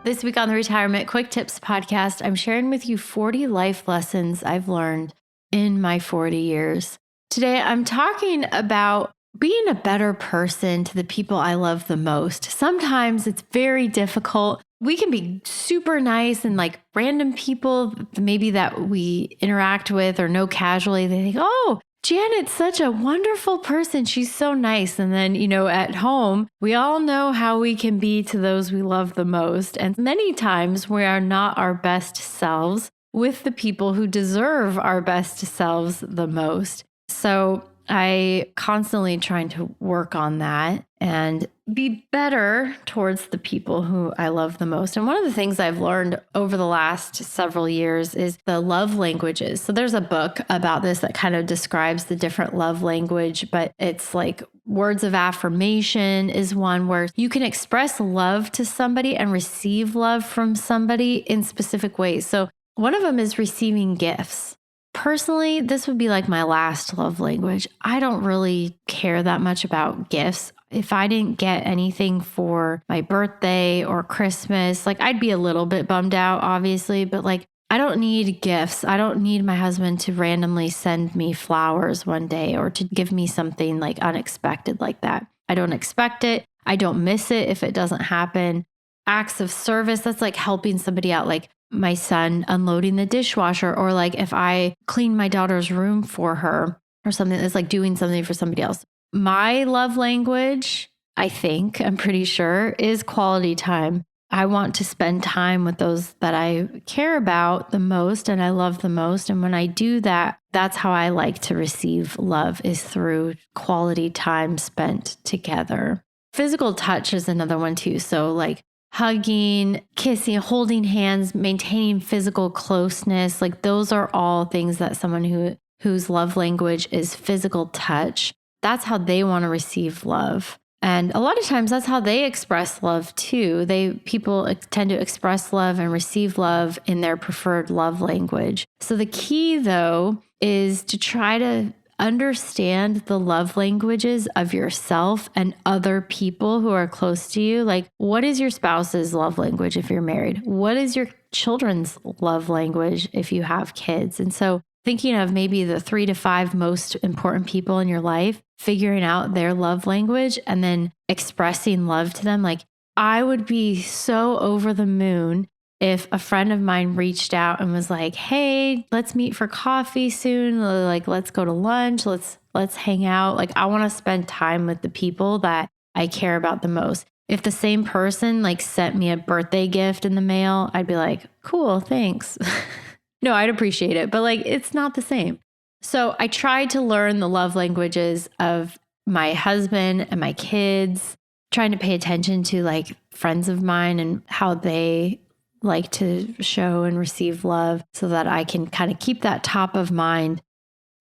This week on the Retirement Quick Tips podcast, I'm sharing with you 40 life lessons I've learned in my 40 years. Today, I'm talking about being a better person to the people I love the most. Sometimes it's very difficult. We can be super nice and like random people, maybe that we interact with or know casually. They think, oh, Janet's such a wonderful person. She's so nice. And then, at home, we all know how we can be to those we love the most. And many times we are not our best selves with the people who deserve our best selves the most. So I constantly trying to work on that and be better towards the people who I love the most. And one of the things I've learned over the last several years is the love languages. So there's a book about this that kind of describes the different love language, but it's like words of affirmation is one where you can express love to somebody and receive love from somebody in specific ways. So one of them is receiving gifts. Personally, this would be like my last love language. I don't really care that much about gifts. If I didn't get anything for my birthday or Christmas, like I'd be a little bit bummed out, obviously, but like I don't need gifts. I don't need my husband to randomly send me flowers one day or to give me something like unexpected like that. I don't expect it. I don't miss it if it doesn't happen. Acts of service, that's like helping somebody out, like my son unloading the dishwasher, or like if I clean my daughter's room for her or something, that's like doing something for somebody else. My love language, I'm pretty sure, is quality time. I want to spend time with those that I care about the most and I love the most. And when I do that, that's how I like to receive love, is through quality time spent together. Physical touch is another one too. So like hugging, kissing, holding hands, maintaining physical closeness. Like those are all things that someone whose love language is physical touch, that's how they want to receive love. And a lot of times that's how they express love too. People tend to express love and receive love in their preferred love language. So the key though is to try to understand the love languages of yourself and other people who are close to you. Like, what is your spouse's love language if you're married? What is your children's love language if you have kids? And so thinking of maybe the 3 to 5 most important people in your life, figuring out their love language and then expressing love to them. Like, I would be so over the moon if a friend of mine reached out and was like, hey, let's meet for coffee soon. Like, let's go to lunch. Let's hang out. Like, I want to spend time with the people that I care about the most. If the same person like sent me a birthday gift in the mail, I'd be like, cool, thanks. No, I'd appreciate it, but like, it's not the same. So I tried to learn the love languages of my husband and my kids, trying to pay attention to like friends of mine and how they like to show and receive love so that I can kind of keep that top of mind.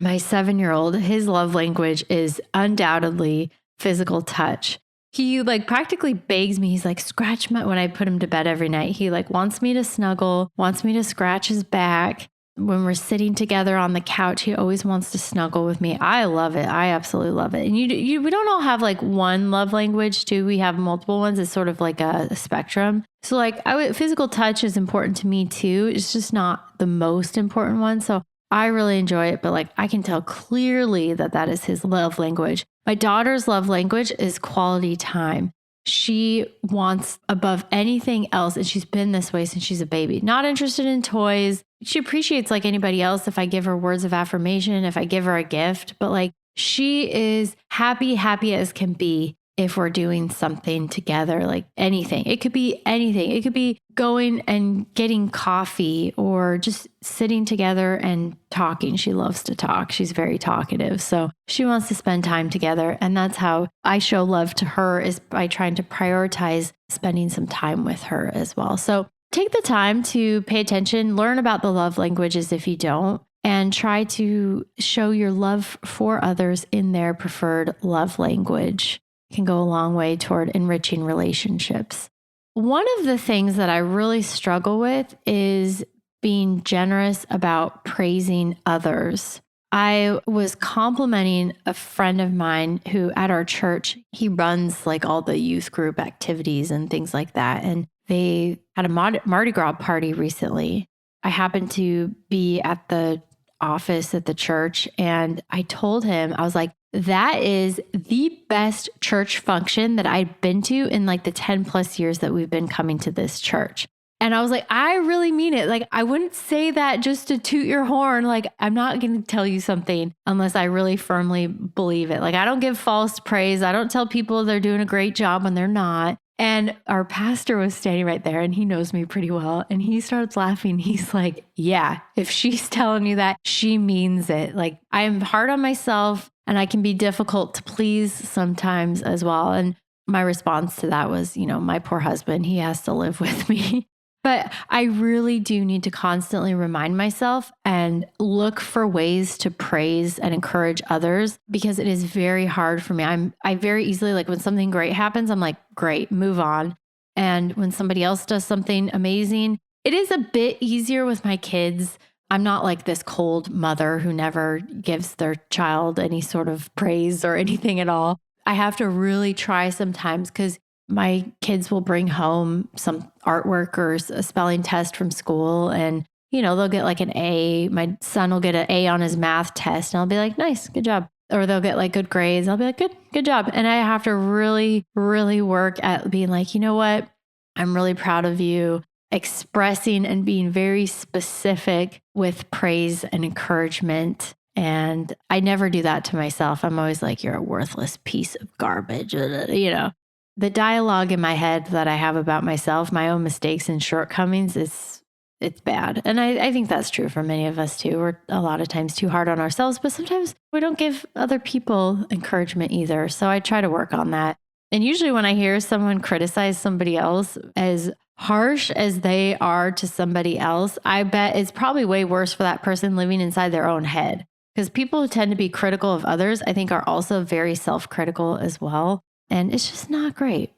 My 7-year-old, his love language is undoubtedly physical touch. He like practically begs me. He's like, when I put him to bed every night, he like wants me to snuggle, wants me to scratch his back. When we're sitting together on the couch, he always wants to snuggle with me. I love it. I absolutely love it. And we don't all have like one love language too. We have multiple ones. It's sort of like a spectrum. So like physical touch is important to me too. It's just not the most important one. So I really enjoy it, but like I can tell clearly that is his love language. My daughter's love language is quality time. She wants above anything else, and she's been this way since she's a baby, not interested in toys. She appreciates like anybody else if I give her words of affirmation, if I give her a gift, but like she is happy as can be if we're doing something together, like anything. It could be anything. It could be going and getting coffee or just sitting together and talking. She loves to talk. She's very talkative. So she wants to spend time together. And that's how I show love to her, is by trying to prioritize spending some time with her as well. So take the time to pay attention, learn about the love languages if you don't, and try to show your love for others in their preferred love language. Can go a long way toward enriching relationships. One of the things that I really struggle with is being generous about praising others. I was complimenting a friend of mine who at our church, he runs like all the youth group activities and things like that. And they had a Mardi Gras party recently. I happened to be at the office at the church, and I told him, I was like, that is the best church function that I'd been to in like the 10 plus years that we've been coming to this church. And I was like, I really mean it. Like, I wouldn't say that just to toot your horn. Like, I'm not going to tell you something unless I really firmly believe it. Like, I don't give false praise. I don't tell people they're doing a great job when they're not. And our pastor was standing right there, and he knows me pretty well. And he starts laughing. He's like, yeah, if she's telling you that, she means it. Like, I am hard on myself, and I can be difficult to please sometimes as well. And my response to that was, my poor husband, he has to live with me. But I really do need to constantly remind myself and look for ways to praise and encourage others, because it is very hard for me. I very easily, like, when something great happens, I'm like, great, move on. And when somebody else does something amazing, it is a bit easier with my kids. I'm not like this cold mother who never gives their child any sort of praise or anything at all. I have to really try sometimes, because my kids will bring home some artwork or a spelling test from school, and, they'll get like an A. My son will get an A on his math test, and I'll be like, nice, good job. Or they'll get like good grades. I'll be like, good job. And I have to really, really work at being like, you know what? I'm really proud of you, expressing and being very specific with praise and encouragement. And I never do that to myself. I'm always like, you're a worthless piece of garbage, The dialogue in my head that I have about myself, my own mistakes and shortcomings, it's bad. And I think that's true for many of us too. We're a lot of times too hard on ourselves, but sometimes we don't give other people encouragement either. So I try to work on that. And usually when I hear someone criticize somebody else, as harsh as they are to somebody else, I bet it's probably way worse for that person living inside their own head. Because people who tend to be critical of others, I think, are also very self-critical as well. And it's just not great.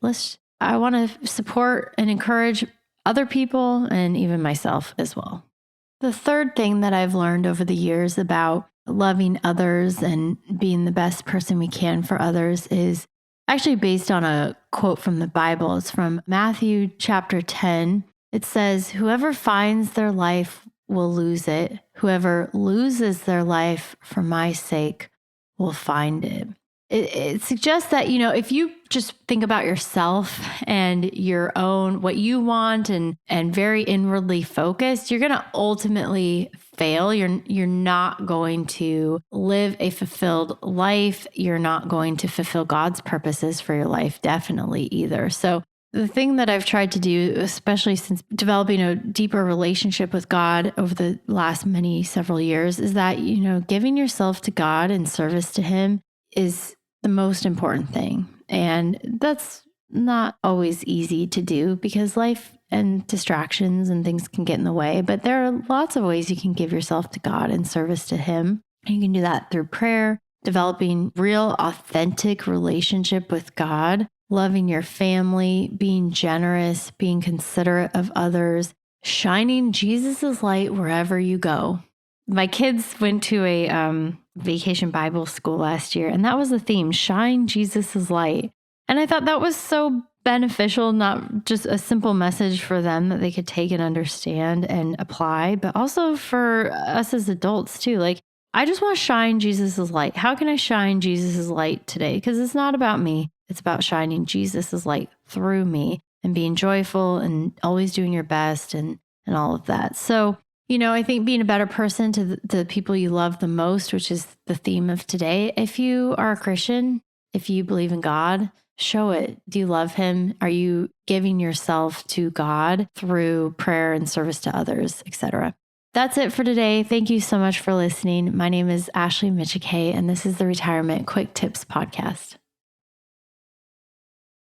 I want to support and encourage other people and even myself as well. The third thing that I've learned over the years about loving others and being the best person we can for others is actually based on a quote from the Bible. It's from Matthew chapter 10. It says, "Whoever finds their life will lose it. Whoever loses their life for my sake will find it." It suggests that, if you just think about yourself and your own, what you want and very inwardly focused, you're going to ultimately fail. You're not going to live a fulfilled life. You're not going to fulfill God's purposes for your life, definitely either. So the thing that I've tried to do, especially since developing a deeper relationship with God over the last several years, is that, giving yourself to God in service to Him is the most important thing. And that's not always easy to do because life and distractions and things can get in the way. But there are lots of ways you can give yourself to God in service to Him. And you can do that through prayer, developing real, authentic relationship with God, loving your family, being generous, being considerate of others, shining Jesus's light wherever you go. My kids went to a vacation Bible school last year, and that was the theme, shine Jesus's light. And I thought that was so beneficial, not just a simple message for them that they could take and understand and apply, but also for us as adults too. Like, I just want to shine Jesus's light. How can I shine Jesus's light today? Because it's not about me. It's about shining Jesus's light through me and being joyful and always doing your best and all of that. So, I think being a better person to the people you love the most, which is the theme of today. If you are a Christian, if you believe in God, show it. Do you love Him? Are you giving yourself to God through prayer and service to others, etc.? That's it for today. Thank you so much for listening. My name is Ashley Michikay, and this is the Retirement Quick Tips Podcast.